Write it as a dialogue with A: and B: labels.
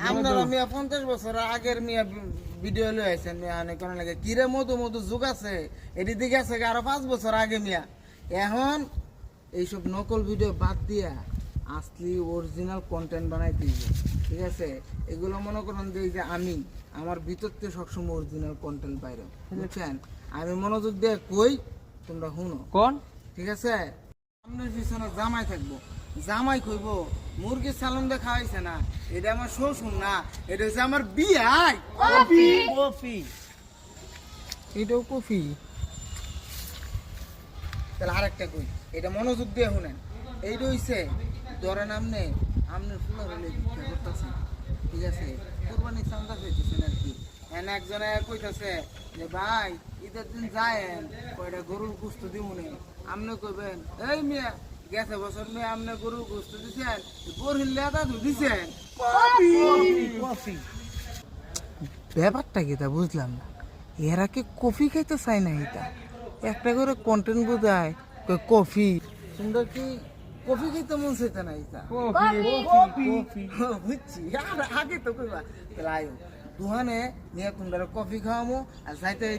A: আপনারা মিয়া 50 বছর আগের মিয়া ভিডিও লই আইছেন মিয়া অনেক কোন লাগে কিরে মধু মধু যুগ আছে এটি দিকে আছে আরো 5 বছর আগে মিয়া এখন এইসব নকল ভিডিও বাদ দিয়া আসলি অরিজিনাল কন্টেন্ট বানাইতে হবে ঠিক আছে এগুলো মনে করেন যে আমি আমার ভিতর থেকে সবসময় অরিজিনাল কন্টেন্ট বাইরে বুঝছেন আমি মনোযোগ দিয়ে কই তোমরা শুনো
B: কোন
A: ঠিক আছে সামনের পিছনে জামাই থাকবো জামাই কইব মুরগি সালাম দেখা হয়েছে না এটা আমার শ্বশুর না এটা হচ্ছে আমার বিয়াই
B: কফি কফি
A: এটাও কফি তাহলে আরেকটা কই এটা মনোযোগ দিয়ে শুনেন এইটা হইছে ধরেন আমনে ফুলার হলে ভিক্ষা করতেছে ঠিক আছে কোরবানি চান্দা চাইতেছেন আর কি এনে একজনে কইতাছে যে ভাই ঈদের দিন যায়েন কয়টা গরুর গোস্ত দিমুনে আমনে কইবেন এই মিয়া গেছে বছর মেয়ে আমনে গরুর গোস্ত দিছেন গরুর লেদা দিছেন
B: কফি
A: ব্যাপারটা কি তা বুঝলাম না এরা কি কফি খাইতে চায় না এটা একটা করে কন্টেন্ট বোঝায় কফি সুন্দর কি কফি খাইতে মন চাইতে না এটা
B: কফি
A: বুঝছি আগে তো কইবা তাহলে আয়ো দুহানে নিয়ে তোমরা কফি খাওয়ামো আর যাইতে যাইতে